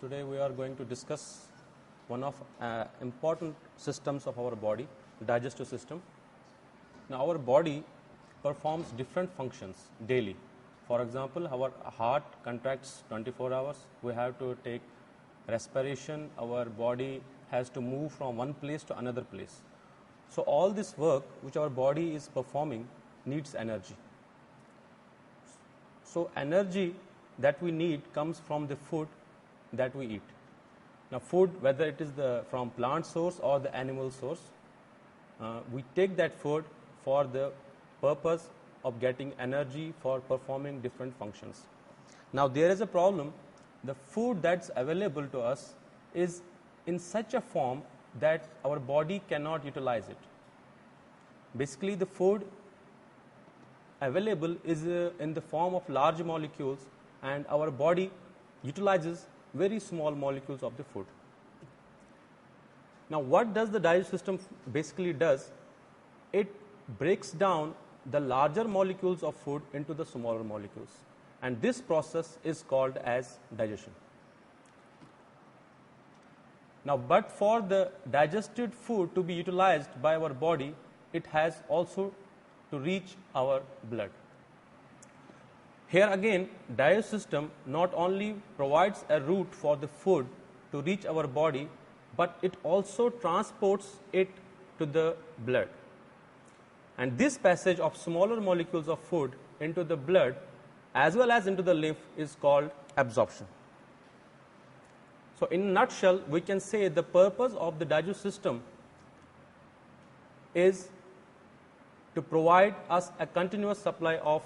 Today we are going to discuss one of important systems of our body, digestive system. Now our body performs different functions daily. For example, our heart contracts 24 hours. We have to take respiration. Our body has to move from one place to another place. So all this work which our body is performing needs energy. So energy that we need comes from the food that we eat. Now food, whether it is from plant source or the animal source, we take that food for the purpose of getting energy for performing different functions. Now there is a problem. The food that's available to us is in such a form that our body cannot utilize it. Basically the food available is in the form of large molecules, and our body utilizes very small molecules of the food. Now what does the digestive system basically does? It breaks down the larger molecules of food into the smaller molecules, and this process is called as digestion. Now but for the digested food to be utilized by our body, it has also to reach our blood. Here again, digestive system not only provides a route for the food to reach our body, but it also transports it to the blood. And this passage of smaller molecules of food into the blood as well as into the lymph is called absorption. So in a nutshell, we can say the purpose of the digestive system is to provide us a continuous supply of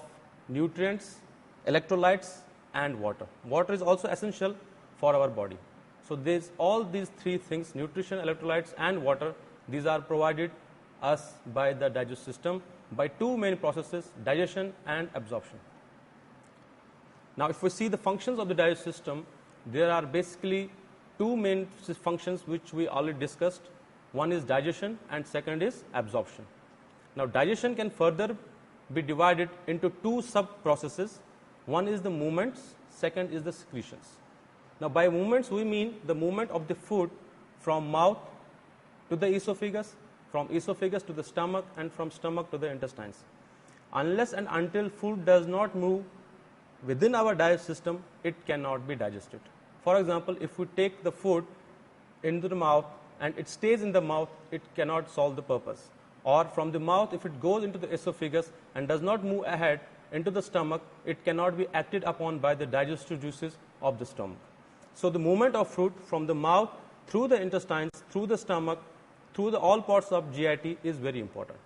nutrients, electrolytes and water. Water is also essential for our body. So there's all these three things, nutrition, electrolytes and water, these are provided us by the digestive system by two main processes, digestion and absorption. Now if we see the functions of the digestive system, there are basically two main functions which we already discussed. One is digestion and second is absorption. Now digestion can further be divided into two sub-processes. One is the movements, second is the secretions. Now by movements we mean the movement of the food from mouth to the esophagus, from esophagus to the stomach and from stomach to the intestines. Unless and until food does not move within our digestive system, it cannot be digested. For example, if we take the food into the mouth and it stays in the mouth, it cannot solve the purpose. Or from the mouth, if it goes into the esophagus and does not move ahead into the stomach, it cannot be acted upon by the digestive juices of the stomach. So the movement of food from the mouth through the intestines, through the stomach, through the all parts of GIT is very important.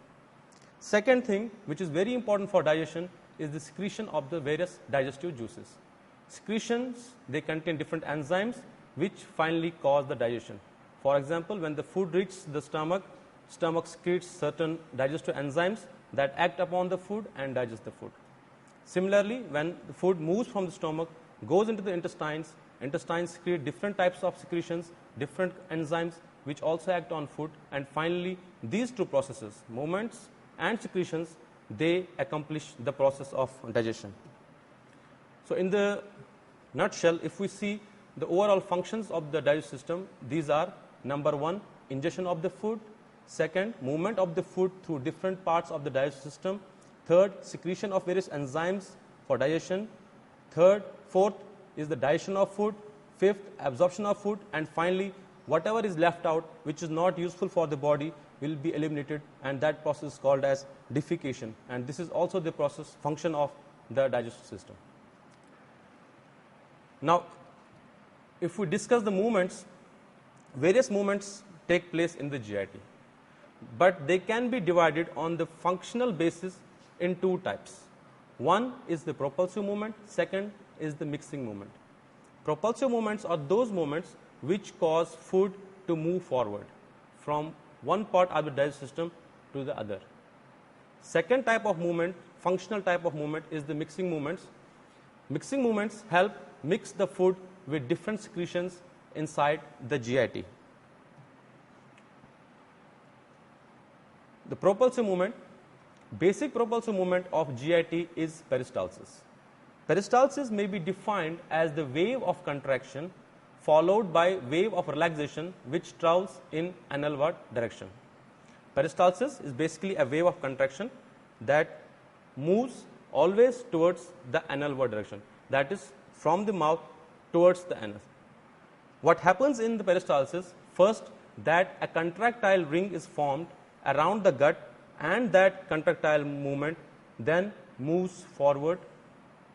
Second thing which is very important for digestion is the secretion of the various digestive juices. Secretions, they contain different enzymes which finally cause the digestion. For example, when the food reaches the stomach secretes certain digestive enzymes that act upon the food and digest the food. Similarly, when the food moves from the stomach, goes into the intestines, intestines secrete different types of secretions, different enzymes which also act on food, and finally these two processes, movements and secretions, they accomplish the process of digestion. So in the nutshell, if we see the overall functions of the digestive system, these are: number one, ingestion of the food; second, movement of the food through different parts of the digestive system; third, secretion of various enzymes for digestion; fourth is the digestion of food; fifth, absorption of food; and finally whatever is left out which is not useful for the body will be eliminated, and that process is called as defecation, and this is also the process function of the digestive system. Now if we discuss the movements, various movements take place in the GIT, but they can be divided on the functional basis in two types. One is the propulsive movement, second is the mixing movement. Propulsive movements are those movements which cause food to move forward from one part of the digestive system to the other. Second type of movement, functional type of movement, is the mixing movements. Mixing movements help mix the food with different secretions inside the GIT. The propulsive movement, basic propulsive movement of GIT is peristalsis. Peristalsis may be defined as the wave of contraction followed by wave of relaxation which travels in analward direction. Peristalsis is basically a wave of contraction that moves always towards the analward direction, that is from the mouth towards the anus. What happens in the peristalsis? First, that a contractile ring is formed around the gut, and that contractile movement then moves forward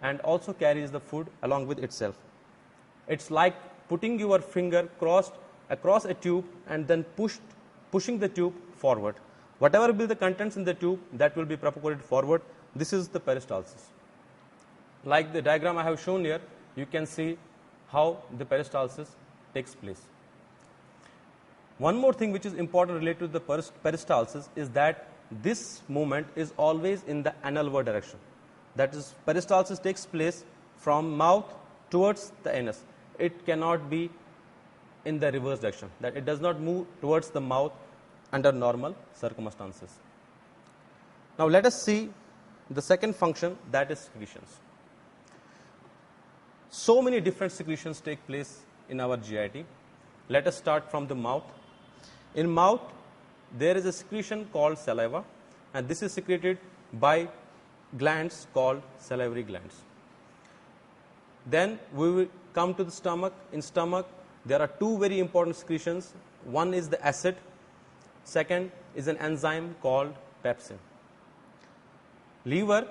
and also carries the food along with itself. It's like putting your finger crossed across a tube and then pushing the tube forward. Whatever will be the contents in the tube, that will be propagated forward. This is the peristalsis. Like the diagram I have shown here, you can see how the peristalsis takes place. One more thing which is important related to the peristalsis is that this movement is always in the analward direction. That is, peristalsis takes place from mouth towards the anus. It cannot be in the reverse direction, that it does not move towards the mouth under normal circumstances. Now let us see the second function, that is secretions. So many different secretions take place in our GIT. Let us start from the mouth. In mouth, there is a secretion called saliva, and this is secreted by glands called salivary glands. Then we will come to the stomach. In stomach, there are two very important secretions. One is the acid, second is an enzyme called pepsin. Liver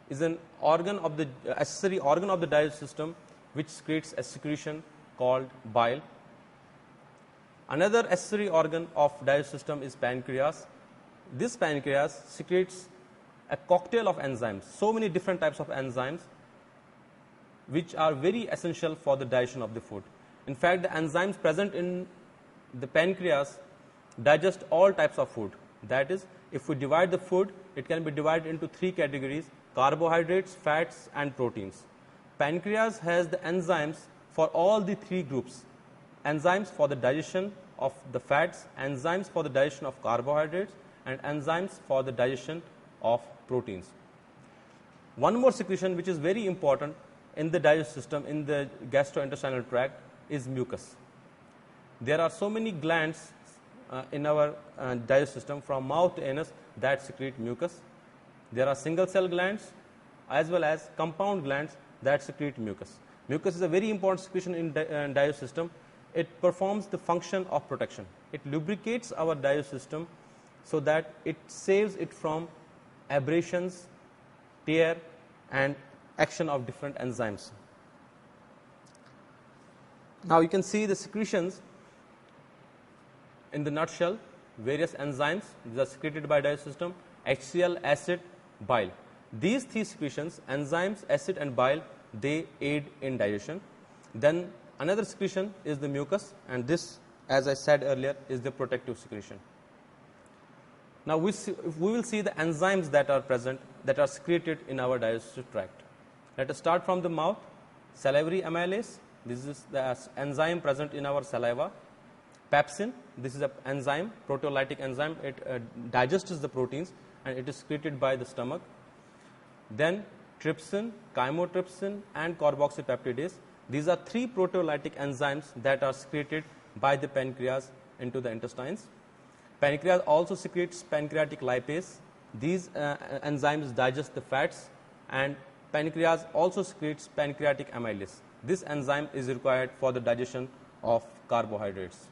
is an organ of the accessory organ of the digestive system which secretes a secretion called bile. Another accessory organ of digestive system is pancreas. This pancreas secretes a cocktail of enzymes, so many different types of enzymes which are very essential for the digestion of the food. In fact, the enzymes present in the pancreas digest all types of food. That is, if we divide the food, it can be divided into three categories: carbohydrates, fats and proteins. Pancreas has the enzymes for all the three groups: enzymes for the digestion of the fats, enzymes for the digestion of carbohydrates, and enzymes for the digestion of proteins. One more secretion which is very important in the digestive system, in the gastrointestinal tract, is mucus. There are so many glands in our digestive system from mouth to anus that secrete mucus. There are single cell glands as well as compound glands that secrete mucus. Mucus is a very important secretion in digestive system. It performs the function of protection. It lubricates our digestive system so that it saves it from abrasions, tear and action of different enzymes. Now you can see the secretions in the nutshell. Various enzymes, these are secreted by digestive system: HCl, acid, bile. These three secretions, enzymes, acid and bile, they aid in digestion. Then another secretion is the mucus, and this, as I said earlier, is the protective secretion. Now we will see the enzymes that are present, that are secreted in our digestive tract. Let us start from the mouth. Salivary amylase, this is the enzyme present in our saliva. Pepsin, this is an enzyme, proteolytic enzyme. It digests the proteins and it is secreted by the stomach. Then trypsin, chymotrypsin and carboxypeptidase. These are three proteolytic enzymes that are secreted by the pancreas into the intestines. Pancreas also secretes pancreatic lipase. These enzymes digest the fats, and pancreas also secretes pancreatic amylase. This enzyme is required for the digestion of carbohydrates.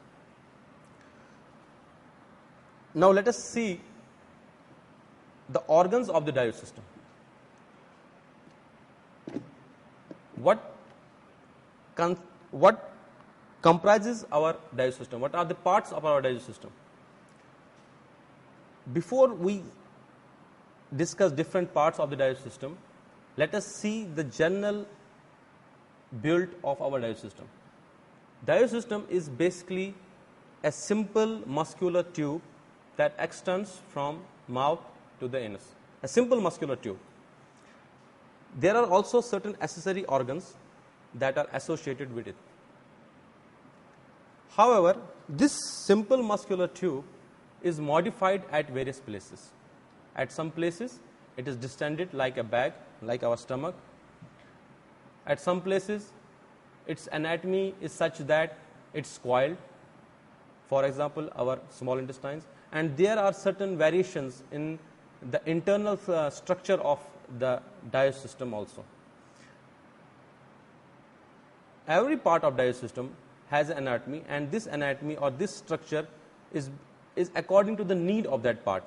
Now let us see the organs of the digestive system. What comprises our digestive system? What are the parts of our digestive system? Before we discuss different parts of the digestive system, let us see the general build of our digestive system. Digestive system is basically a simple muscular tube that extends from mouth to the anus. A simple muscular tube. There are also certain accessory organs that are associated with it. However, this simple muscular tube is modified at various places. At some places, it is distended like a bag, like our stomach. At some places, its anatomy is such that it's coiled, for example, our small intestines, and there are certain variations in the internal structure of the digestive system also. Every part of digestive system has an anatomy, and this anatomy or this structure is according to the need of that part.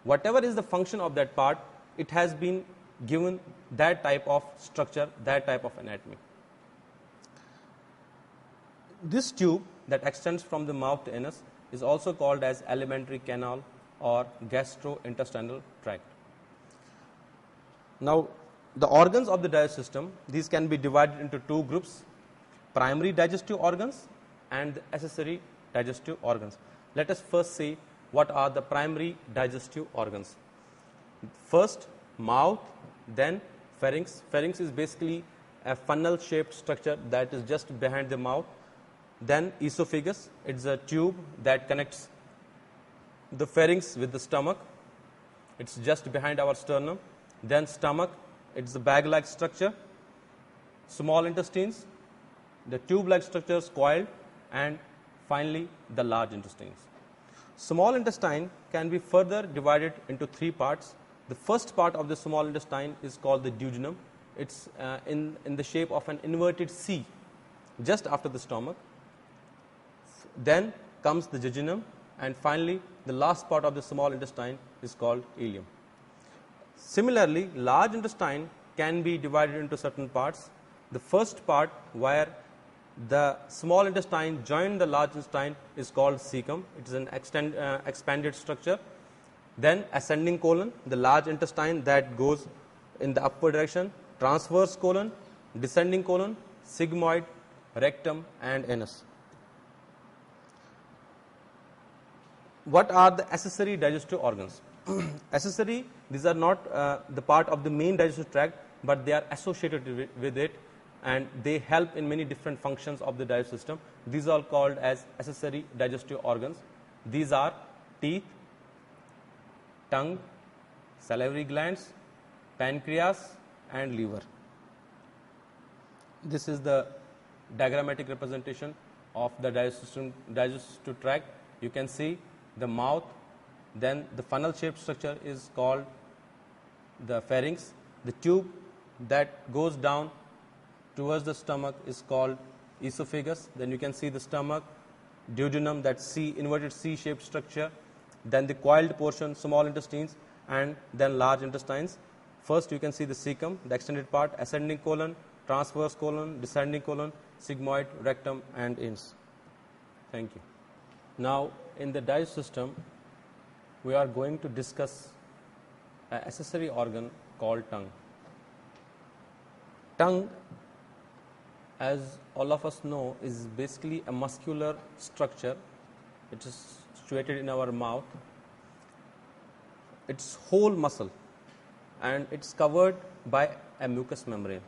Whatever is the function of that part, it has been given that type of structure, that type of anatomy. This tube that extends from the mouth to anus is also called as alimentary canal or gastrointestinal tract. Now, the organs of the digestive system, these can be divided into two groups: primary digestive organs and the accessory digestive organs. Let us first see what are the primary digestive organs. First, mouth, then pharynx. Pharynx is basically a funnel shaped structure that is just behind the mouth. Then esophagus, it's a tube that connects the pharynx with the stomach. It's just behind our sternum. Then stomach, it's the bag like structure. Small intestines, the tube like structures coiled, and finally the large intestines. Small intestine can be further divided into three parts. The first part of the small intestine is called the duodenum. It's in the shape of an inverted C just after the stomach. Then comes the jejunum, and finally the last part of the small intestine is called ileum. Similarly, large intestine can be divided into certain parts. The first part, where the small intestine joined the large intestine, is called cecum. It is an expanded structure. Then ascending colon, the large intestine that goes in the upward direction, transverse colon, descending colon, sigmoid, rectum, and anus. What are the accessory digestive organs? Accessory, these are not the part of the main digestive tract, but they are associated with it, and they help in many different functions of the digestive system. These are called as accessory digestive organs. These are teeth, tongue, salivary glands, pancreas, and liver. This is the diagrammatic representation of the digestive tract. You can see the mouth, then the funnel shaped structure is called the pharynx. The tube that goes down towards the stomach is called esophagus. Then you can see the stomach, duodenum, that C, inverted C shaped structure, then the coiled portion, small intestines, and then large intestines. First you can see the cecum, the extended part, ascending colon, transverse colon, descending colon, sigmoid, rectum, and anus. Thank you. Now, in the digestive system, we are going to discuss an accessory organ called tongue. Tongue, as all of us know, is basically a muscular structure. It is situated in our mouth. It's whole muscle, and it's covered by a mucous membrane.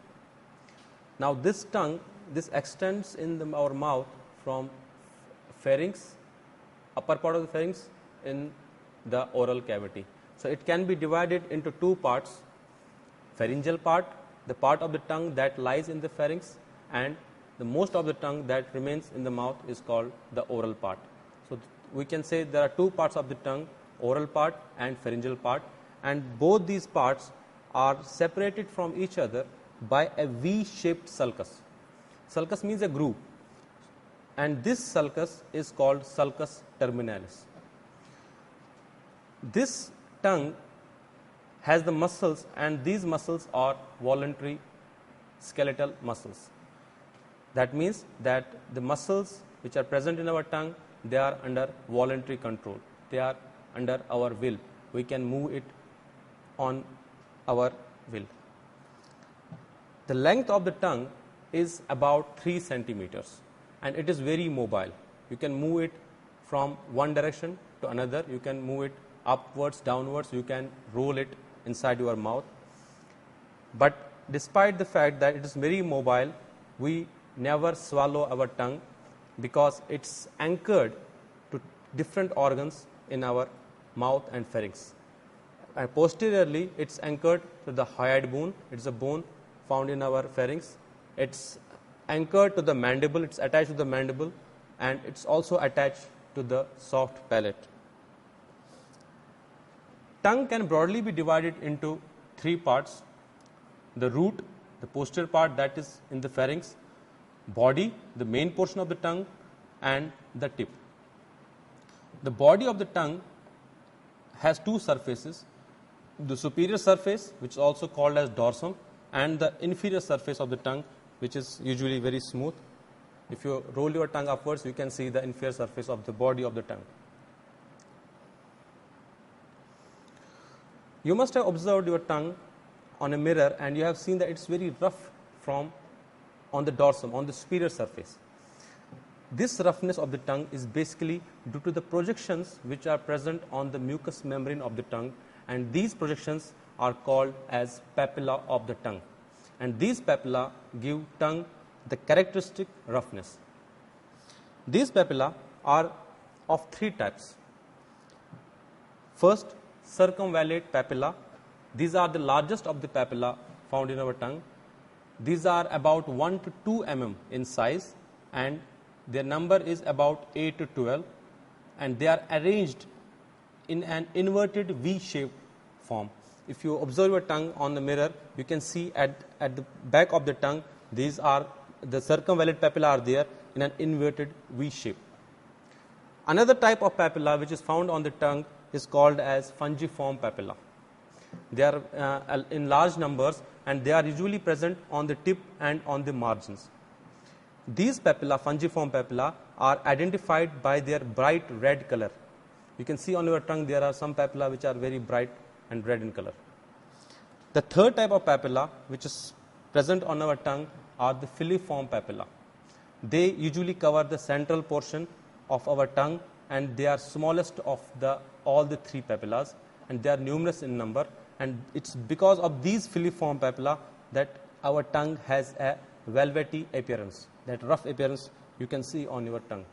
Now, this tongue, this extends in our mouth from pharynx, upper part of the pharynx, in the oral cavity. So it can be divided into two parts: pharyngeal part, the part of the tongue that lies in the pharynx, and the most of the tongue that remains in the mouth is called the oral part. So we can say there are two parts of the tongue, oral part and pharyngeal part, and both these parts are separated from each other by a V-shaped sulcus. Sulcus means a groove, and this sulcus is called sulcus terminalis. This tongue has the muscles, and these muscles are voluntary skeletal muscles. That means that the muscles which are present in our tongue, they are under voluntary control. They are under our will. We can move it on our will. The length of the tongue is about 3 centimeters, and it is very mobile. You can move it from one direction to another. You can move it upwards, downwards. You can roll it inside your mouth. But despite the fact that it is very mobile, we never swallow our tongue because it's anchored to different organs in our mouth and pharynx. And posteriorly, it's anchored to the hyoid bone. It's a bone found in our pharynx. It's anchored to the mandible, it's attached to the mandible, and it's also attached to the soft palate. Tongue can broadly be divided into three parts: the root, the posterior part that is in the pharynx, body, the main portion of the tongue, and the tip. The body of the tongue has two surfaces: the superior surface, which is also called as dorsum, and the inferior surface of the tongue, which is usually very smooth. If you roll your tongue upwards, you can see the inferior surface of the body of the tongue. You must have observed your tongue on a mirror, and you have seen that it's very rough from on the dorsum, on the superior surface. This roughness of the tongue is basically due to the projections which are present on the mucous membrane of the tongue, and these projections are called as papilla of the tongue, and these papilla give tongue the characteristic roughness. These papilla are of three types. First, circumvallate papilla. These are the largest of the papilla found in our tongue. These are about 1 to 2 mm in size, and their number is about 8 to 12, and they are arranged in an inverted V-shaped form. If you observe your tongue on the mirror, you can see at the back of the tongue, these are the circumvallate papilla are there in an inverted V shape. Another type of papilla which is found on the tongue is called as fungiform papilla. They are in large numbers, and they are usually present on the tip and on the margins. These papilla, fungiform papilla, are identified by their bright red color. You can see on your tongue there are some papilla which are very bright and red in color. The third type of papilla which is present on our tongue are the filiform papilla. They usually cover the central portion of our tongue, and they are smallest of all the three papillas, and they are numerous in number, and it's because of these filiform papilla that our tongue has a velvety appearance, that rough appearance you can see on your tongue.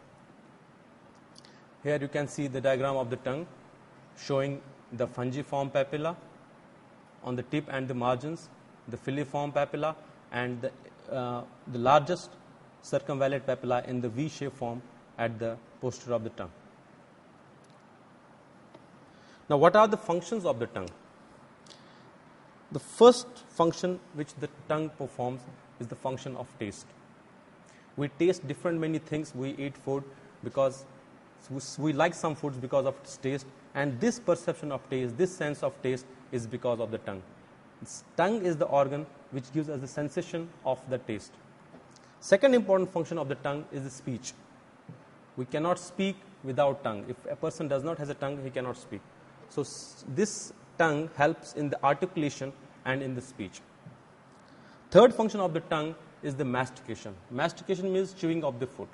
Here you can see the diagram of the tongue showing the fungiform papilla on the tip and the margins, the filiform papilla, and the largest circumvallate papilla in the V-shaped form at the posterior of the tongue. Now, what are the functions of the tongue? The first function which the tongue performs is the function of taste. We taste different many things. We eat food because we like some foods because of its taste, and this perception of taste, this sense of taste, is because of the tongue. This tongue is the organ which gives us the sensation of the taste. Second important function of the tongue is the speech. We cannot speak without tongue. If a person does not have a tongue, he cannot speak. So this tongue helps in the articulation and in the speech. Third function of the tongue is the mastication. Mastication means chewing of the food.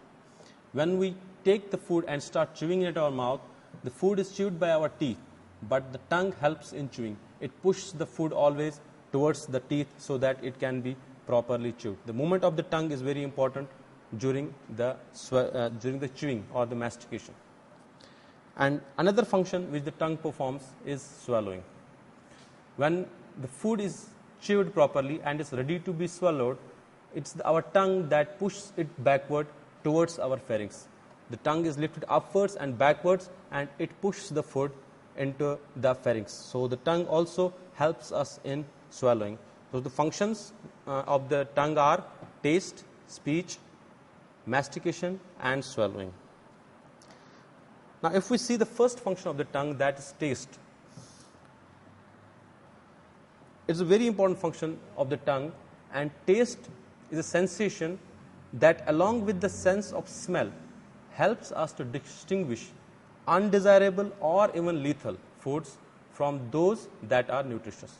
When we take the food and start chewing it in our mouth, the food is chewed by our teeth, but the tongue helps in chewing. It pushes the food always towards the teeth so that it can be properly chewed. The movement of the tongue is very important during the chewing or the mastication. And another function which the tongue performs is swallowing. When the food is chewed properly and is ready to be swallowed, it's our tongue that pushes it backward towards our pharynx. The tongue is lifted upwards and backwards, and it pushes the food into the pharynx. So the tongue also helps us in swallowing. So the functions of the tongue are taste, speech, mastication, and swallowing. Now, if we see the first function of the tongue, that is taste. It's a very important function of the tongue, and taste is a sensation that, along with the sense of smell, helps us to distinguish undesirable or even lethal foods from those that are nutritious.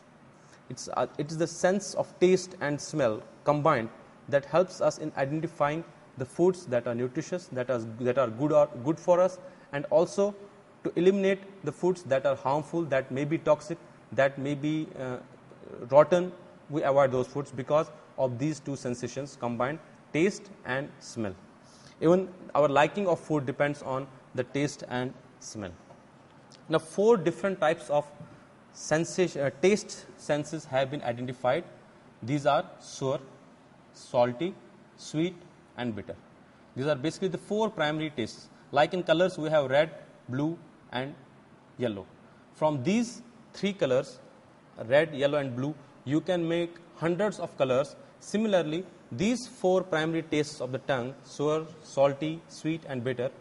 It is the sense of taste and smell combined that helps us in identifying the foods that are nutritious, that are good for us, and also to eliminate the foods that are harmful, that may be toxic, that may be rotten. We avoid those foods because of these two sensations combined, taste and smell. Even our liking of food depends on the taste and smell. Now, 4 different types of taste senses have been identified. These are sour, salty, sweet and bitter. These are basically the 4 primary tastes. Like in colors, we have red, blue and yellow. From these 3 colors, red, yellow and blue, you can make hundreds of colors. Similarly, these 4 primary tastes of the tongue, sour, salty, sweet and bitter,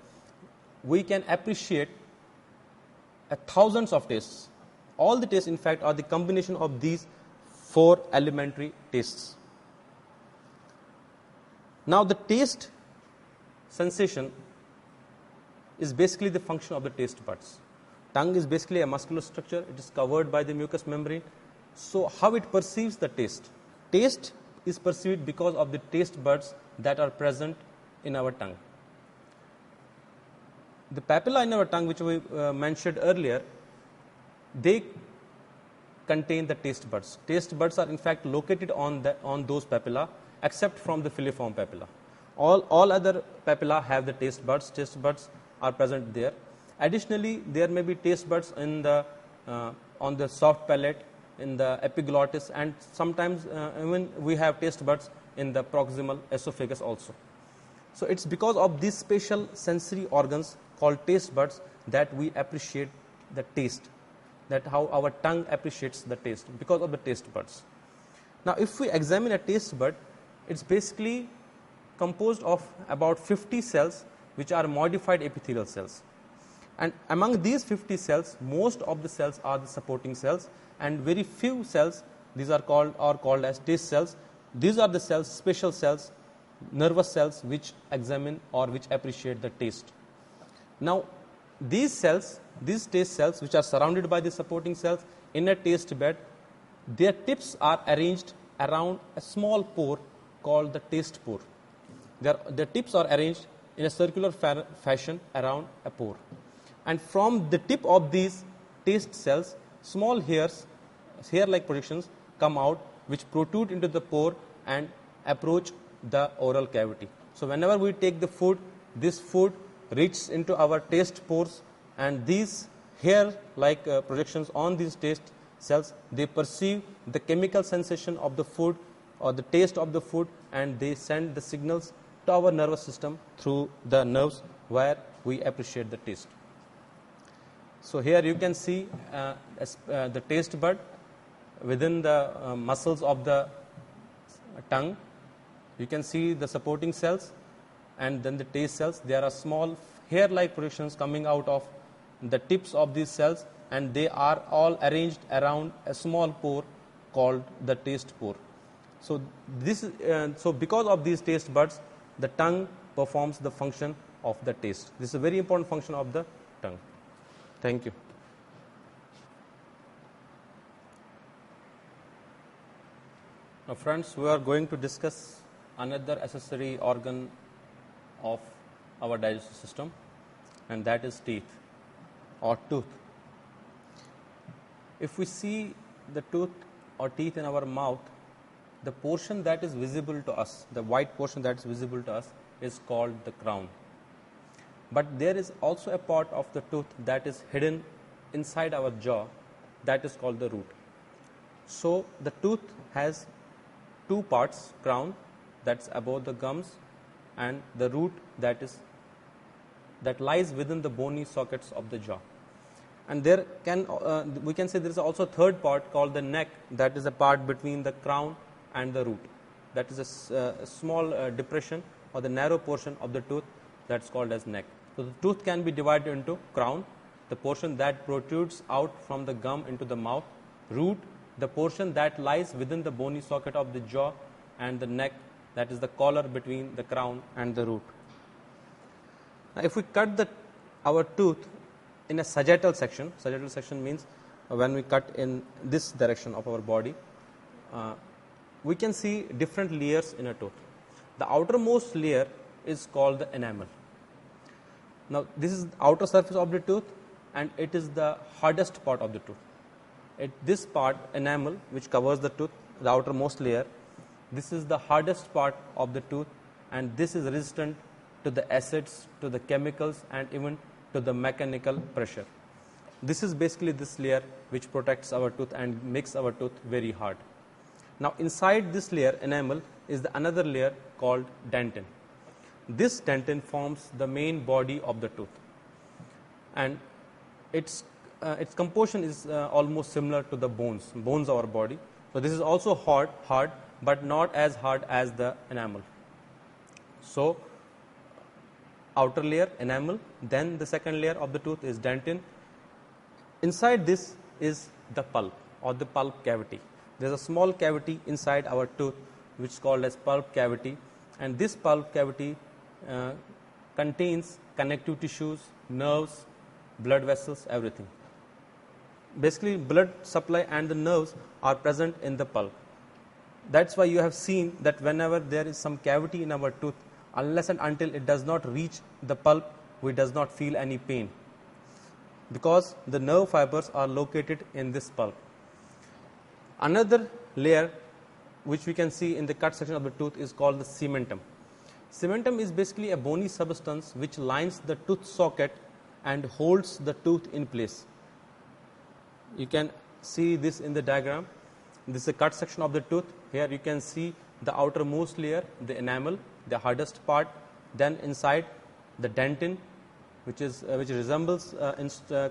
we can appreciate thousands of tastes. All the tastes, in fact, are the combination of these 4 elementary tastes. Now, the taste sensation is basically the function of the taste buds. Tongue is basically a muscular structure. It is covered by the mucous membrane. So, how it perceives the taste? Taste is perceived because of the taste buds that are present in our tongue. The papilla in our tongue, which we mentioned earlier, they contain the taste buds. Taste buds are in fact located on those papilla, except from the filiform papilla. All other papilla have the taste buds. Taste buds are present there. Additionally, there may be taste buds in the on the soft palate, in the epiglottis, and sometimes even we have taste buds in the proximal esophagus also. So it's because of these special sensory organs called taste buds that we appreciate the taste, that how our tongue appreciates the taste, because of the taste buds. Now, if we examine a taste bud, it's basically composed of about 50 cells which are modified epithelial cells. And among these 50 cells, most of the cells are the supporting cells, and very few cells, these are called as taste cells. These are the cells, special cells, nervous cells, which examine or which appreciate the taste. Now, these cells, these taste cells, which are surrounded by the supporting cells in a taste bud, their tips are arranged around a small pore called the taste pore. Their tips are arranged in a circular fashion around a pore. And from the tip of these taste cells, small hairs, hair-like projections come out, which protrude into the pore and approach the oral cavity. So whenever we take the food, this food reaches into our taste pores, and these hair-like projections on these taste cells, they perceive the chemical sensation of the food or the taste of the food, and they send the signals to our nervous system through the nerves where we appreciate the taste. So here you can see the taste bud within the muscles of the tongue. You can see the supporting cells and then the taste cells. There are small hair-like projections coming out of the tips of these cells, and they are all arranged around a small pore called the taste pore. So because of these taste buds, the tongue performs the function of the taste. This is a very important function of the tongue. Thank you. Now friends, we are going to discuss another accessory organ of our digestive system, and that is teeth or tooth. If we see the tooth or teeth in our mouth, the portion that is visible to us, the white portion that is visible to us, is called the crown. But there is also a part of the tooth that is hidden inside our jaw, that is called the root. So the tooth has 2 parts, crown that's above the gums, and the root that lies within the bony sockets of the jaw. And there we can say there is also a third part called the neck, that is a part between the crown and the root. That is a small depression or the narrow portion of the tooth that's called as neck. So the tooth can be divided into crown, the portion that protrudes out from the gum into the mouth; root, the portion that lies within the bony socket of the jaw; and the neck, that is the collar between the crown and the root. Now, if we cut our tooth in a sagittal section means when we cut in this direction of our body, we can see different layers in a tooth. The outermost layer is called the enamel. Now, this is the outer surface of the tooth, and it is the hardest part of the tooth. This part, enamel, which covers the tooth, the outermost layer, this is the hardest part of the tooth, and this is resistant to the acids, to the chemicals, and even to the mechanical pressure. This is basically this layer which protects our tooth and makes our tooth very hard. Now, inside this layer, enamel, is the another layer called dentin. This dentin forms the main body of the tooth, and its composition is almost similar to the bones of our body. So this is also hard, but not as hard as the enamel. So outer layer enamel, then the second layer of the tooth is dentin. Inside this is the pulp or the pulp cavity. There is a small cavity inside our tooth which is called as pulp cavity, and this pulp cavity contains connective tissues, nerves, blood vessels, everything. Basically, blood supply and the nerves are present in the pulp. That's why you have seen that whenever there is some cavity in our tooth, unless and until it does not reach the pulp, we does not feel any pain, because the nerve fibers are located in this pulp. Another layer which we can see in the cut section of the tooth is called the cementum. Cementum is basically a bony substance which lines the tooth socket and holds the tooth in place. You can see this in the diagram. This is a cut section of the tooth. Here you can see the outermost layer, the enamel, the hardest part, then inside the dentin, which resembles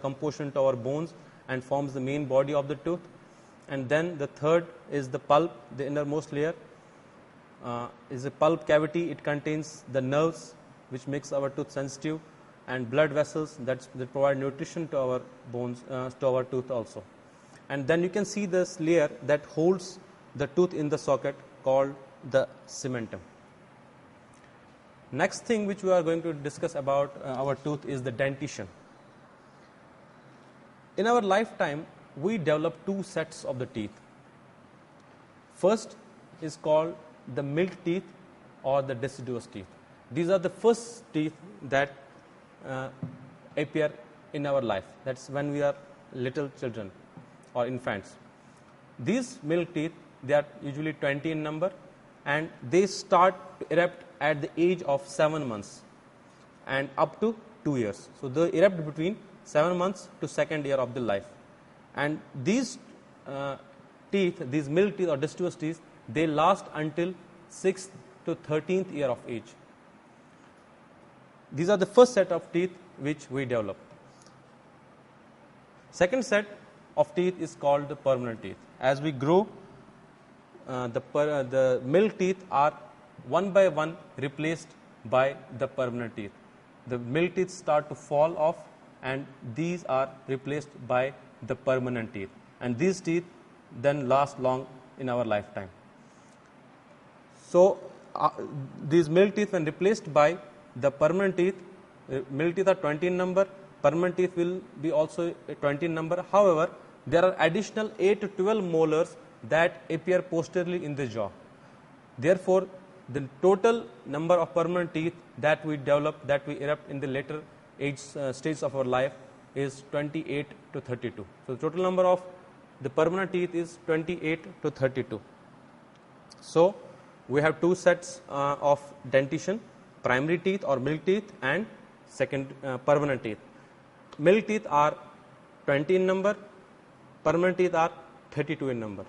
composition to our bones and forms the main body of the tooth. And then the third is the pulp, the innermost layer is a pulp cavity. It contains the nerves which makes our tooth sensitive, and blood vessels that provide nutrition to our bones, to our tooth also. And then you can see this layer that holds the tooth in the socket called the cementum. Next thing which we are going to discuss about our tooth is the dentition. In our lifetime, we develop two sets of the teeth. First is called the milk teeth or the deciduous teeth. These are the first teeth that appear in our life. That's when we are little children or infants. These milk teeth, they are usually 20 in number, and they start to erupt at the age of 7 months and up to 2 years. So they erupt between 7 months to second year of the life. And these teeth, these milk teeth or deciduous teeth, they last until 6th to 13th year of age. These are the first set of teeth which we develop. Second set of teeth is called the permanent teeth. As we grow, the milk teeth are one by one replaced by the permanent teeth. The milk teeth start to fall off, and these are replaced by the permanent teeth, and these teeth then last long in our lifetime. So these milk teeth, when replaced by the permanent teeth, milk teeth are 20 in number, permanent teeth will be also 20 in number. However, there are additional 8 to 12 molars that appear posteriorly in the jaw. Therefore, the total number of permanent teeth that we develop, that we erupt in the later age stages of our life, is 28 to 32. So the total number of the permanent teeth is 28 to 32. So we have two sets of dentition: primary teeth or milk teeth and second permanent teeth. Milk teeth are 20 in number, permanent teeth are 32 in number.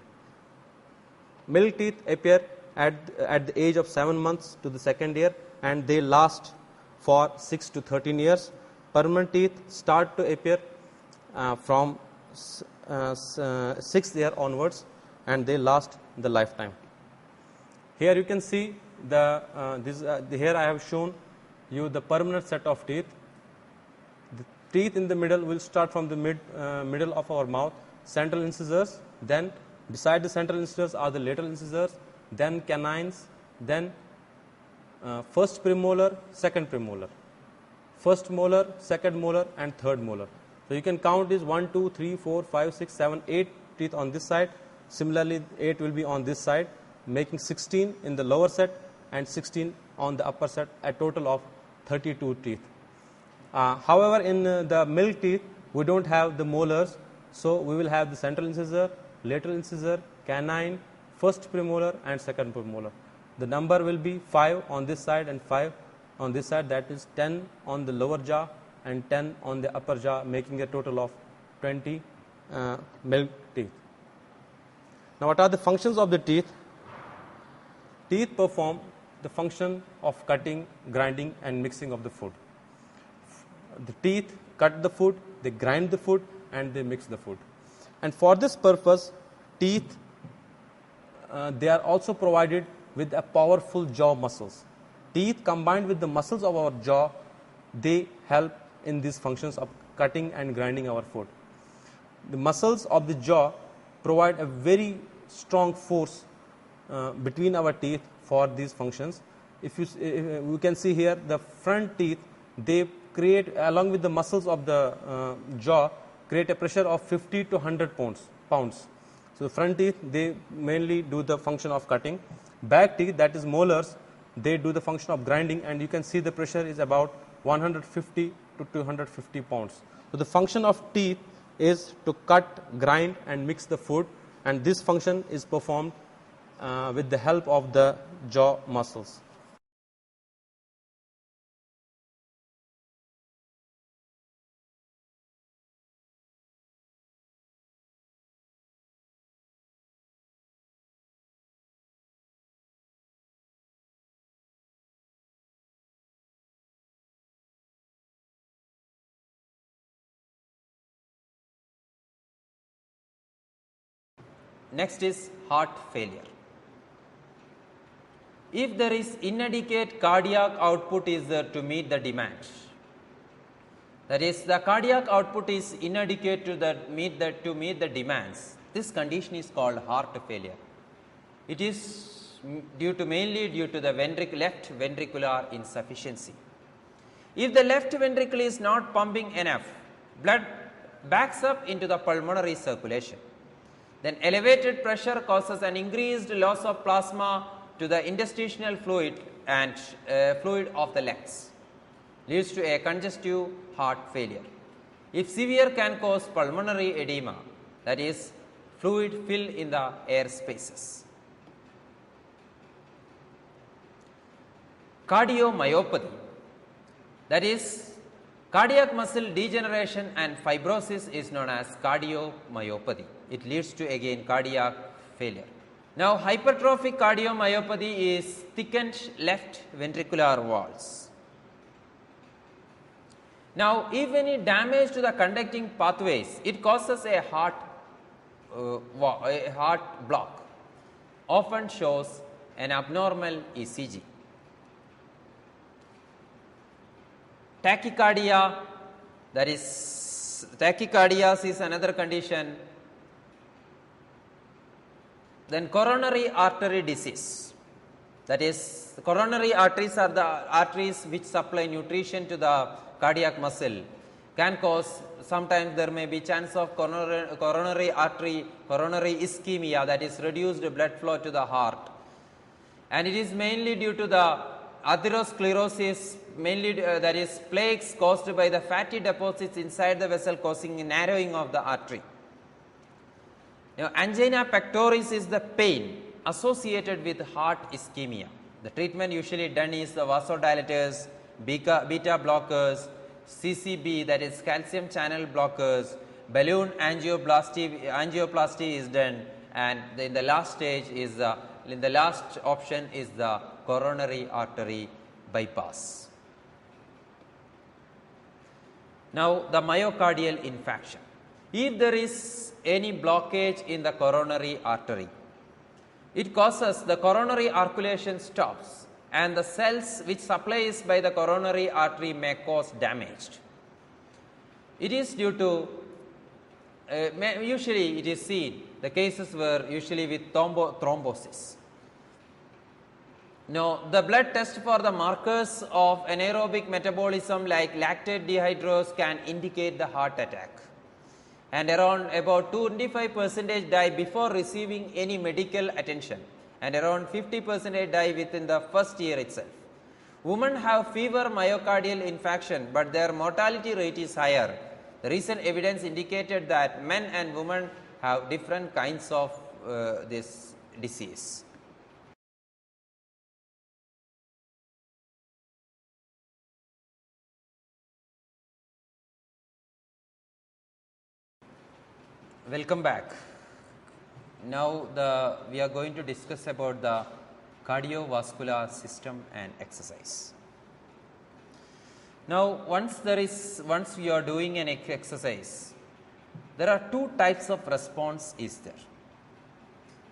Milk teeth appear at the age of 7 months to the second year, and they last for 6 to 13 years. Permanent teeth start to appear from 6th year onwards, and they last the lifetime. Here you can see here I have shown you the permanent set of teeth. The teeth in the middle will start from the middle of our mouth, central incisors, then beside the central incisors are the lateral incisors, then canines, then first premolar, second premolar, first molar, second molar, and third molar. So you can count is 1, 2, 3, 4, 5, 6, 7, 8 teeth on this side. Similarly, 8 will be on this side, making 16 in the lower set and 16 on the upper set, a total of 32 teeth. However, in the milk teeth, we don't have the molars, so we will have the central incisor, lateral incisor, canine, first premolar, and second premolar. The number will be 5 on this side and 5 on this side, that is 10 on the lower jaw and 10 on the upper jaw, making a total of 20 milk teeth. Now, what are the functions of the teeth? Teeth perform the function of cutting, grinding and mixing of the food. The teeth cut the food, they grind the food and they mix the food. And for this purpose, teeth they are also provided with a powerful jaw muscles. Teeth combined with the muscles of our jaw, they help in these functions of cutting and grinding our food. The muscles of the jaw provide a very strong force between our teeth for these functions. If you can see here, the front teeth, they create, along with the muscles of the jaw, create a pressure of 50 to 100 pounds. So the front teeth, they mainly do the function of cutting. Back teeth, that is molars, they do the function of grinding, and you can see the pressure is about 150 to 250 pounds. So the function of teeth is to cut, grind and mix the food, and this function is performed with the help of the jaw muscles. Next is heart failure. If there is inadequate cardiac output is to meet the demand, that is, the cardiac output is inadequate to meet the demands, this condition is called heart failure. It is mainly due to the left ventricular insufficiency. If the left ventricle is not pumping enough, blood backs up into the pulmonary circulation. Then elevated pressure causes an increased loss of plasma to the interstitial fluid and fluid of the legs, leads to a congestive heart failure. If severe, can cause pulmonary edema, that is, fluid fill in the air spaces. Cardiomyopathy, that is, cardiac muscle degeneration and fibrosis is known as cardiomyopathy. It leads to again cardiac failure. Now, hypertrophic cardiomyopathy is thickened left ventricular walls. Now, if any damage to the conducting pathways, it causes a heart block, often shows an abnormal ECG. Tachycardia, that is, tachycardias is another condition. Then coronary artery disease, that is, the coronary arteries are the arteries which supply nutrition to the cardiac muscle, can cause, sometimes there may be chance of coronary ischemia, that is reduced blood flow to the heart, and it is mainly due to the atherosclerosis, mainly that is plaques caused by the fatty deposits inside the vessel causing a narrowing of the artery. Now, angina pectoris is the pain associated with heart ischemia. The treatment usually done is the vasodilators, beta blockers, CCB, that is calcium channel blockers, balloon angioplasty is done, and in the last stage is the last option is the coronary artery bypass. Now, the myocardial infarction. If there is any blockage in the coronary artery, it causes the coronary circulation stops, and the cells which supplies by the coronary artery may cause damage. It is due to usually it is seen, the cases were usually with thrombosis. Now, the blood test for the markers of anaerobic metabolism like lactate dehydrogenase can indicate the heart attack, and around about 25% die before receiving any medical attention, and around 50% die within the first year itself. Women have fewer myocardial infarction, but their mortality rate is higher. The recent evidence indicated that men and women have different kinds of this disease. Welcome back. Now we are going to discuss about the cardiovascular system and exercise. Now, once you are doing an exercise, there are two types of response is there.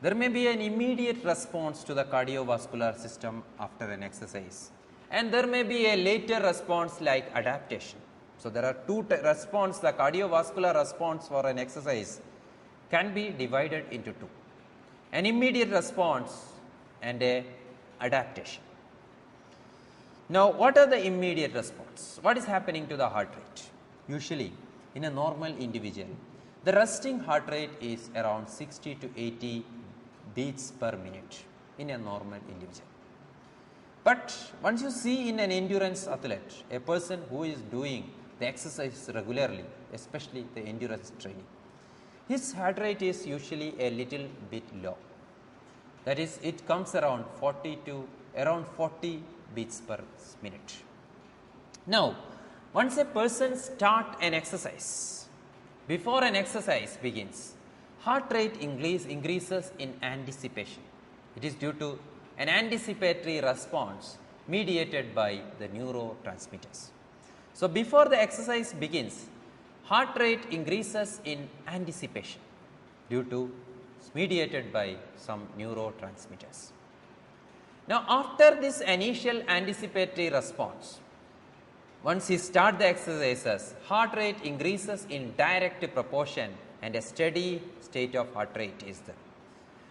There may be an immediate response to the cardiovascular system after an exercise, and there may be a later response like adaptation. So, there are two response, the cardiovascular response for an exercise can be divided into two, an immediate response and a adaptation. Now, what are the immediate response? What is happening to the heart rate? Usually, in a normal individual, the resting heart rate is around 60 to 80 beats per minute in a normal individual. But once you see in an endurance athlete, a person who is doing the exercise regularly, especially the endurance training, his heart rate is usually a little bit low. That is, it comes around 40 beats per minute. Now, once a person start an exercise, before an exercise begins, heart rate increases in anticipation. It is due to an anticipatory response mediated by the neurotransmitters. So, before the exercise begins, heart rate increases in anticipation due to mediated by some neurotransmitters. Now, after this initial anticipatory response, once he start the exercises, heart rate increases in direct proportion and a steady state of heart rate is there,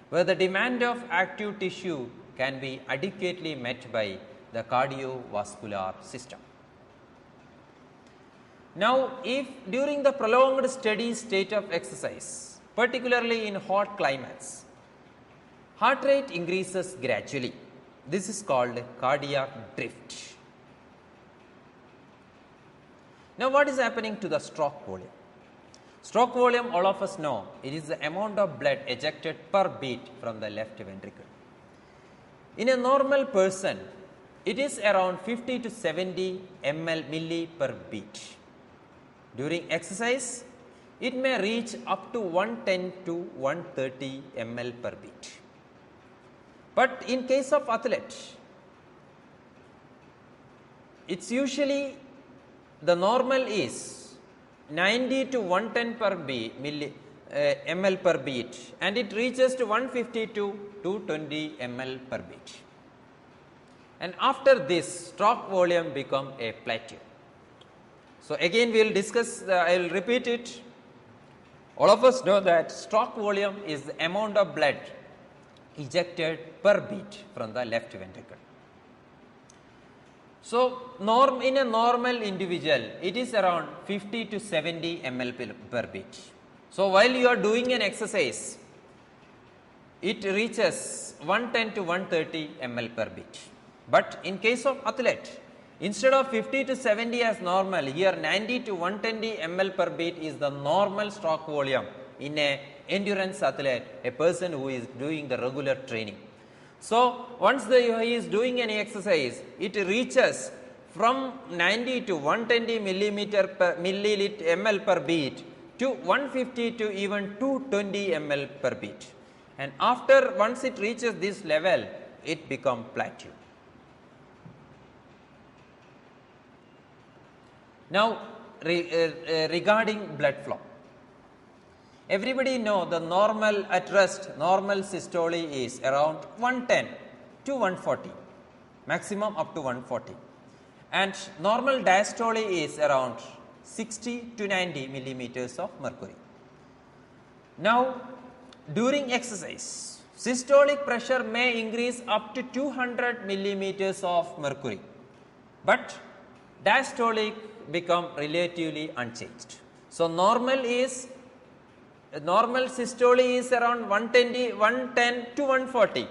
where the demand of active tissue can be adequately met by the cardiovascular system. Now, if during the prolonged steady state of exercise, particularly in hot climates, heart rate increases gradually, this is called cardiac drift. Now, what is happening to the stroke volume? Stroke volume, all of us know, it is the amount of blood ejected per beat from the left ventricle. In a normal person, it is around 50 to 70 milli per beat. During exercise, it may reach up to 110 to 130 ml per beat. But in case of athlete, it's usually the normal is 90 to 110 per ml per beat, and it reaches to 150 to 220 ml per beat. And after this, stroke volume become a plateau. So, again we will discuss, I will repeat it. All of us know that stroke volume is the amount of blood ejected per beat from the left ventricle. So, in a normal individual, it is around 50 to 70 ml per beat. So, while you are doing an exercise, it reaches 110 to 130 ml per beat. But in case of athlete, instead of 50 to 70 as normal, here 90 to 120 ml per beat is the normal stroke volume in a endurance athlete, a person who is doing the regular training. So, once he is doing any exercise, it reaches from 90 to 120 ml per beat to 150 to even 220 ml per beat. And after once it reaches this level, it becomes plateau. Now, regarding blood flow, everybody know the normal at rest, normal systole is around 110 to 140, maximum up to 140, and normal diastole is around 60 to 90 millimeters of mercury. Now, during exercise, systolic pressure may increase up to 200 millimeters of mercury, but diastolic become relatively unchanged. So, normal systole is around 110 to 140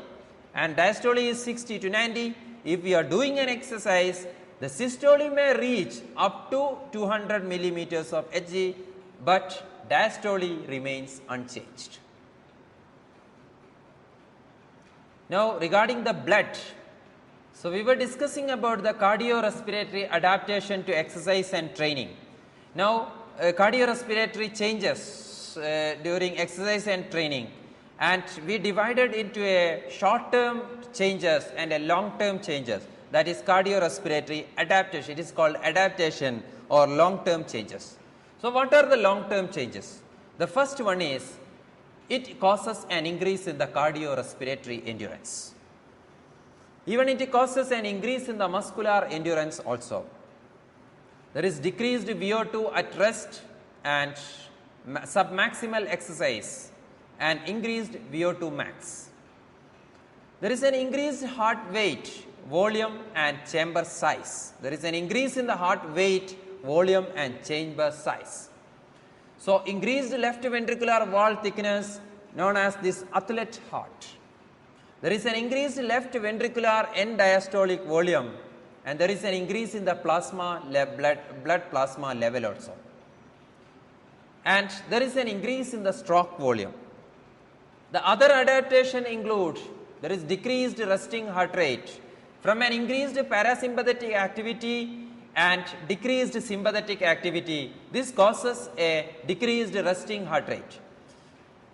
and diastole is 60 to 90. If we are doing an exercise, the systole may reach up to 200 millimeters of Hg, but diastole remains unchanged. Now, regarding the blood, so we were discussing about the cardiorespiratory adaptation to exercise and training. Now, cardiorespiratory changes during exercise and training, and we divided into a short term changes and a long term changes, that is cardiorespiratory adaptation. It is called adaptation or long term changes. So, what are the long term changes? The first one is it causes an increase in the cardiorespiratory endurance. Even it causes an increase in the muscular endurance also. There is decreased VO2 at rest and submaximal exercise and increased VO2 max. There is an increased heart weight, volume and chamber size. There is an increase in the heart weight, volume and chamber size. So, increased left ventricular wall thickness known as this athlete heart. There is an increased left ventricular end diastolic volume, and there is an increase in the plasma blood plasma level also. And there is an increase in the stroke volume. The other adaptation includes there is decreased resting heart rate from an increased parasympathetic activity and decreased sympathetic activity. This causes a decreased resting heart rate.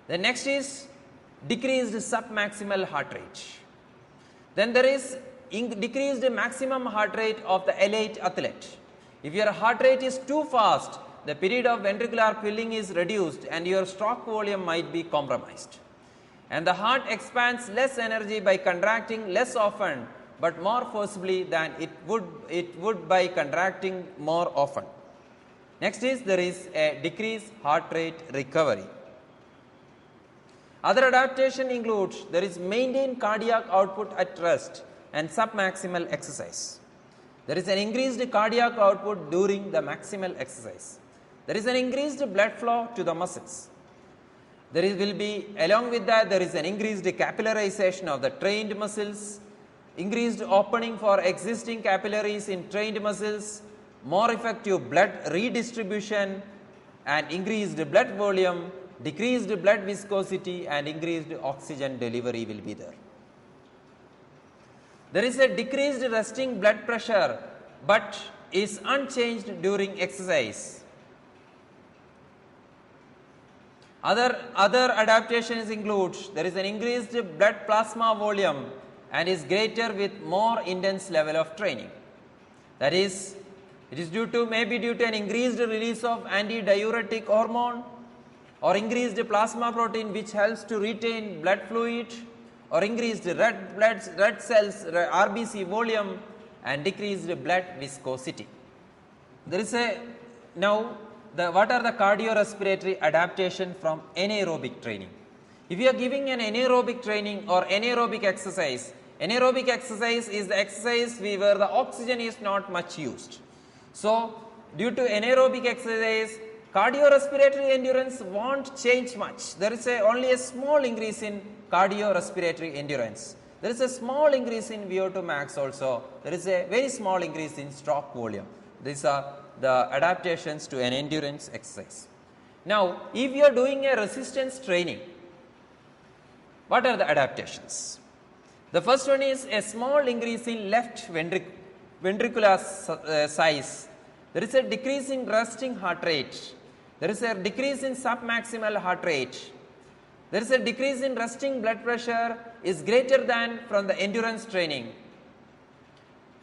The next is decreased submaximal heart rate. Then there is decreased maximum heart rate of the elite athlete. If your heart rate is too fast, the period of ventricular filling is reduced and your stroke volume might be compromised. And the heart expands less energy by contracting less often but more forcibly than it would by contracting more often. Next is there is a decreased heart rate recovery. Other adaptation includes there is maintained cardiac output at rest and submaximal exercise. There is an increased cardiac output during the maximal exercise. There is an increased blood flow to the muscles. Will be along with that there is an increased capillarization of the trained muscles, increased opening for existing capillaries in trained muscles, more effective blood redistribution and increased blood volume, decreased blood viscosity and increased oxygen delivery will be there. There is a decreased resting blood pressure but is unchanged during exercise. Other adaptations include there is an increased blood plasma volume and is greater with more intense level of training. That is, it is maybe due to an increased release of antidiuretic hormone or increased plasma protein which helps to retain blood fluid, or increased red cells RBC volume and decreased blood viscosity. There is what are the cardiorespiratory adaptation from anaerobic training? If you are giving an anaerobic training or anaerobic exercise is the exercise where the oxygen is not much used. So, due to anaerobic exercise, cardiorespiratory endurance won't change much. There is only a small increase in cardiorespiratory endurance. There is a small increase in VO2 max also. There is a very small increase in stroke volume. These are the adaptations to an endurance exercise. Now, if you are doing a resistance training, what are the adaptations? The first one is a small increase in left ventricular size. There is a decrease in resting heart rate. There is a decrease in submaximal heart rate. There is a decrease in resting blood pressure is greater than from the endurance training.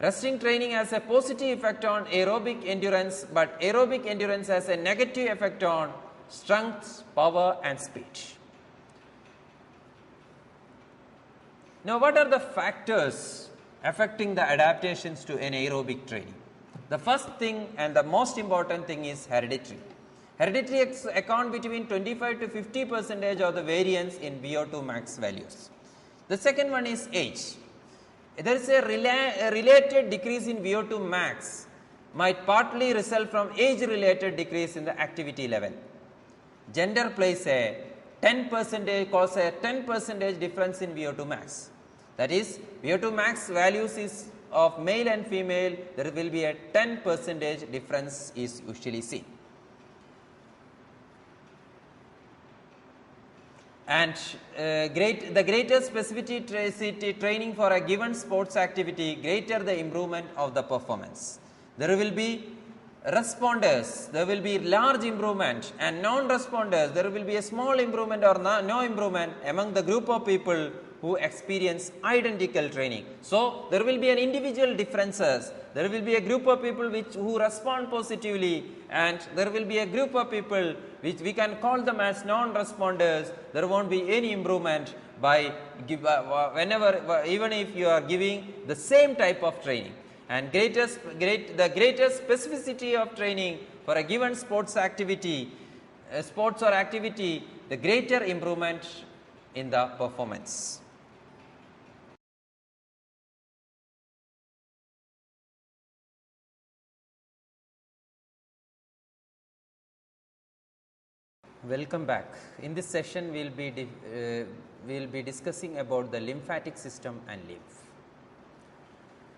Resting training has a positive effect on aerobic endurance, but aerobic endurance has a negative effect on strength, power and speed. Now, what are the factors affecting the adaptations to anaerobic training? The first thing and the most important thing is hereditary. Hereditary account between 25 to 50% of the variance in VO2 max values. The second one is age. There is a related decrease in VO2 max might partly result from age-related decrease in the activity level. Gender plays a 10% cause a 10% difference in VO2 max. That is, VO2 max values is of male and female, there will be a 10% difference is usually seen. And the greater specificity training for a given sports activity, greater the improvement of the performance. There will be responders there will be large improvement, and non-responders there will be a small improvement or no improvement among the group of people who experience identical training. So, there will be an individual differences, there will be a group of people who respond positively, and there will be a group of people which we can call them as non-responders. There won't be any improvement by even if you are giving the same type of training. And the greatest specificity of training for a given sports activity, the greater improvement in the performance. Welcome back. In this session, we will be discussing about the lymphatic system and lymph.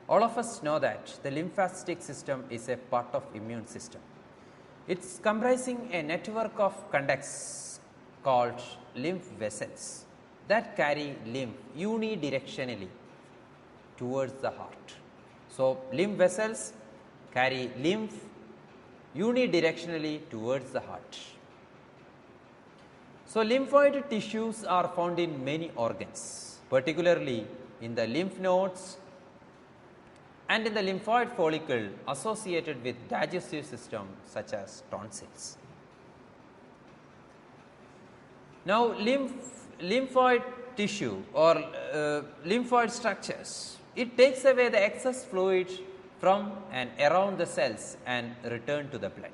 All of us know that the lymphatic system is a part of immune system. It's comprising a network of conducts called lymph vessels that carry lymph unidirectionally towards the heart. So, lymph vessels carry lymph unidirectionally towards the heart. So, lymphoid tissues are found in many organs, particularly in the lymph nodes and in the lymphoid follicle associated with digestive system such as tonsils. Now, lymphoid tissue or lymphoid structures, it takes away the excess fluid from and around the cells and return to the blood.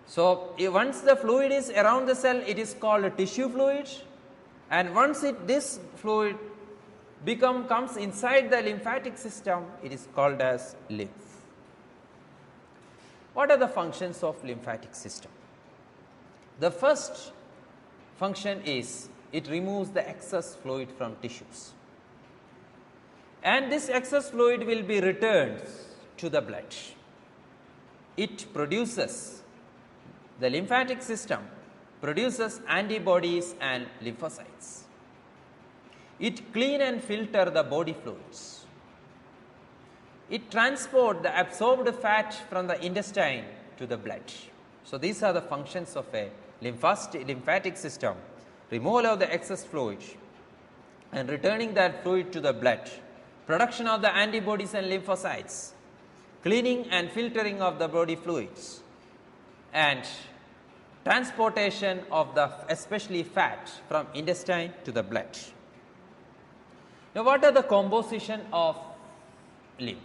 So, once the fluid is around the cell, it is called a tissue fluid, and once this fluid comes inside the lymphatic system, it is called as lymph. What are the functions of lymphatic system? The first function is it removes the excess fluid from tissues, and this excess fluid will be returned to the blood. The lymphatic system produces antibodies and lymphocytes. It clean and filter the body fluids. It transport the absorbed fat from the intestine to the blood. So, these are the functions of a lymphatic system: removal of the excess fluid and returning that fluid to the blood, production of the antibodies and lymphocytes, cleaning and filtering of the body fluids, and transportation of the especially fat from intestine to the blood. Now, what are the composition of lymph?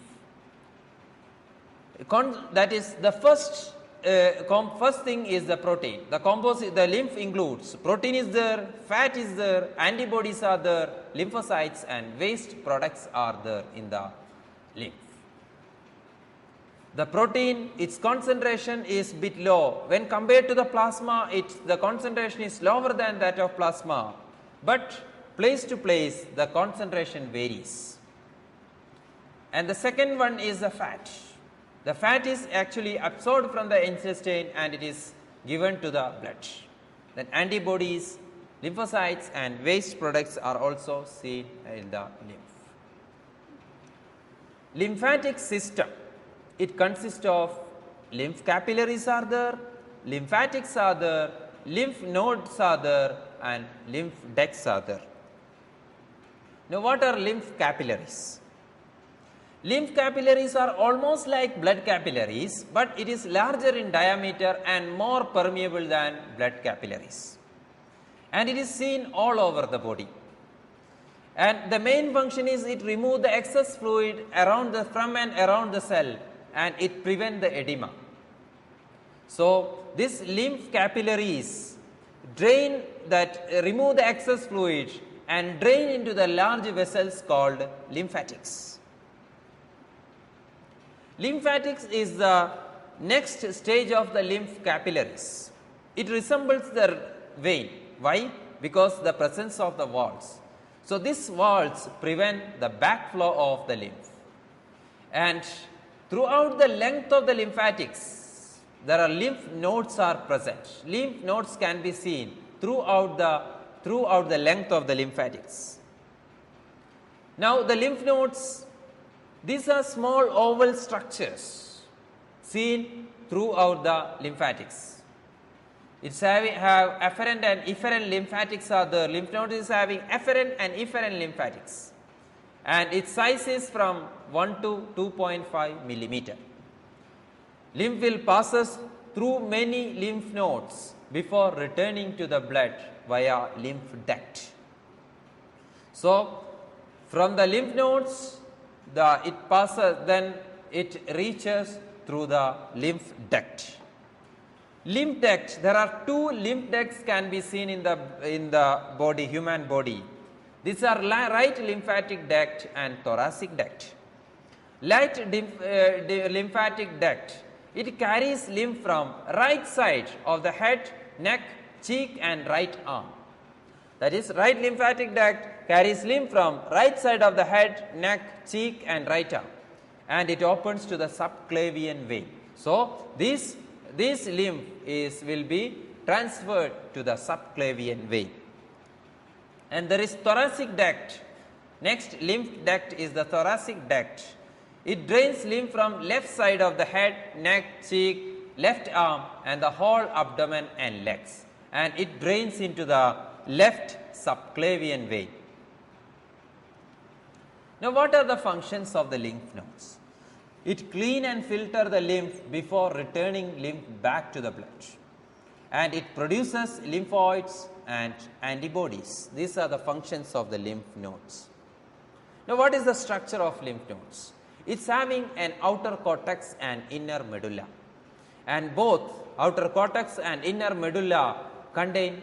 That is the first thing is the protein. The lymph includes protein is there, fat is there, antibodies are there, lymphocytes and waste products are there in the lymph. The protein, its concentration is bit low when compared to the plasma. The concentration is lower than that of plasma, but place to place the concentration varies. And the second one is the fat. The fat is actually absorbed from the intestine and it is given to the blood. Then antibodies, lymphocytes and waste products are also seen in the lymph. Lymphatic system, it consists of lymph capillaries are there, lymphatics are there, lymph nodes are there, and lymph ducts are there. Now, what are lymph capillaries? Lymph capillaries are almost like blood capillaries, but it is larger in diameter and more permeable than blood capillaries, and it is seen all over the body. And the main function is it removes the excess fluid from and around the cell, and it prevents the edema. So, these lymph capillaries remove the excess fluid and drain into the large vessels called lymphatics. Lymphatics is the next stage of the lymph capillaries. It resembles the vein. Why? Because the presence of the walls. So, these walls prevent the backflow of the lymph, and throughout the length of the lymphatics, there are lymph nodes are present. Lymph nodes can be seen throughout the length of the lymphatics. Now, the lymph nodes, these are small oval structures seen throughout the lymphatics. It's having afferent and efferent lymphatics are there. Lymph node is having afferent and efferent lymphatics, and its size is from 1 to 2.5 millimeter. Lymph will passes through many lymph nodes before returning to the blood via lymph duct. So, from the lymph nodes, it passes, then it reaches through the lymph duct. Lymph duct, there are two lymph ducts can be seen in the body, human body. These are right lymphatic duct and thoracic duct. Right lymphatic duct, it carries lymph from right side of the head, neck, cheek and right arm. That is, right lymphatic duct carries lymph from right side of the head, neck, cheek and right arm, and it opens to the subclavian vein. So, this lymph will be transferred to the subclavian vein. And there is thoracic duct. Next lymph duct is the thoracic duct. It drains lymph from left side of the head, neck, cheek, left arm and the whole abdomen and legs, and it drains into the left subclavian vein. Now, what are the functions of the lymph nodes? It clean and filter the lymph before returning lymph back to the blood, and it produces lymphoids and antibodies. These are the functions of the lymph nodes. Now, what is the structure of lymph nodes? It's having an outer cortex and inner medulla, and both outer cortex and inner medulla contain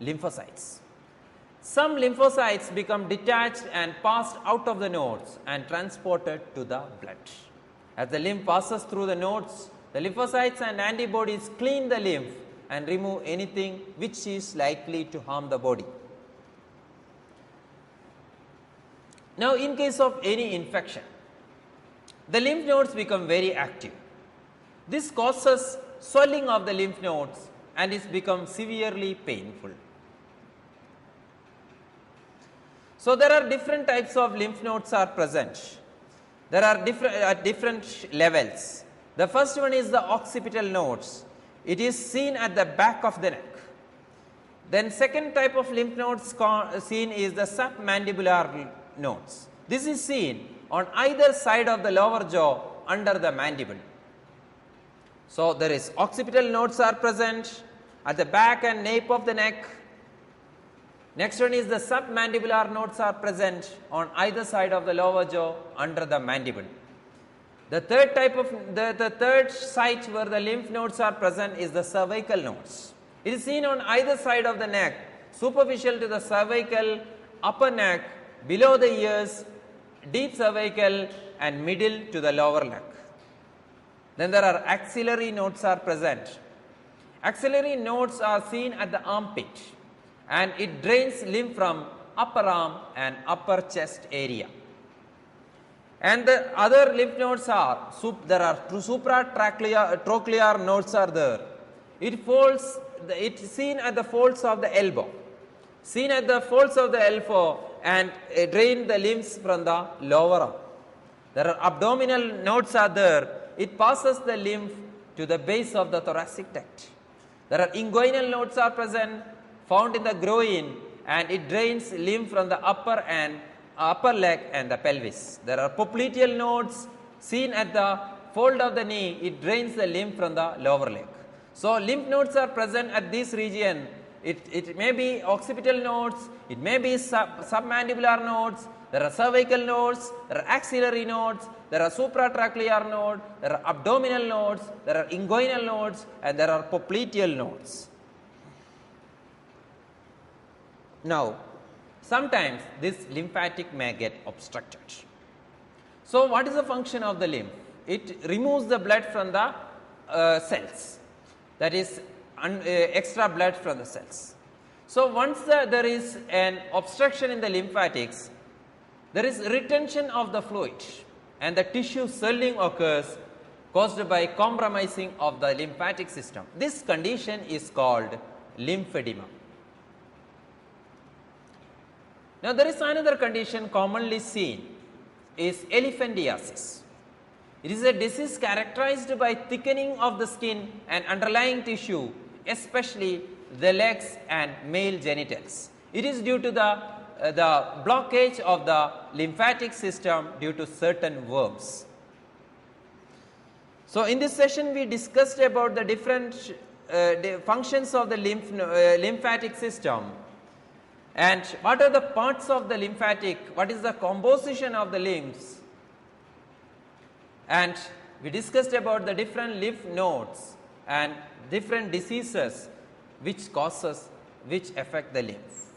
lymphocytes. Some lymphocytes become detached and passed out of the nodes and transported to the blood. As the lymph passes through the nodes, the lymphocytes and antibodies clean the lymph and remove anything which is likely to harm the body. Now, in case of any infection, the lymph nodes become very active. This causes swelling of the lymph nodes and it becomes severely painful. So, there are different types of lymph nodes are present. There are different levels. The first one is the occipital nodes. It is seen at the back of the neck. Then second type of lymph nodes seen is the submandibular nodes. This is seen on either side of the lower jaw under the mandible. So, there is occipital nodes are present at the back and nape of the neck. Next one is the submandibular nodes are present on either side of the lower jaw under the mandible. The third type of the third site where the lymph nodes are present is the cervical nodes. It is seen on either side of the neck, superficial to the cervical, upper neck, below the ears, deep cervical and middle to the lower neck. Then there are axillary nodes are present. Axillary nodes are seen at the armpit, and it drains lymph from upper arm and upper chest area. And the other lymph nodes are, there are supratrochlear nodes are there. It is seen at the folds of the elbow. Seen at the folds of the elbow and drain the lymphs from the lower arm. There are abdominal nodes are there. It passes the lymph to the base of the thoracic duct. There are inguinal nodes are present, found in the groin, and it drains lymph from the upper leg and the pelvis. There are popliteal nodes seen at the fold of the knee. It drains the lymph from the lower leg. So, lymph nodes are present at this region. It may be occipital nodes, it may be submandibular nodes, there are cervical nodes, there are axillary nodes, there are supratrochlear nodes, there are abdominal nodes, there are inguinal nodes, and there are popliteal nodes. Now, sometimes this lymphatic may get obstructed. So, what is the function of the lymph? It removes the blood from the cells, that is extra blood from the cells. So, once there is an obstruction in the lymphatics, there is retention of the fluid and the tissue swelling occurs caused by compromising of the lymphatic system. This condition is called lymphedema. Now, there is another condition commonly seen is elephantiasis. It is a disease characterized by thickening of the skin and underlying tissue, especially the legs and male genitals. It is due to the blockage of the lymphatic system due to certain verbs. So, in this session we discussed about the different functions of the lymphatic system, and what are the parts of the lymphatic, what is the composition of the limbs, and we discussed about the different lymph nodes and different diseases which affect the lymph.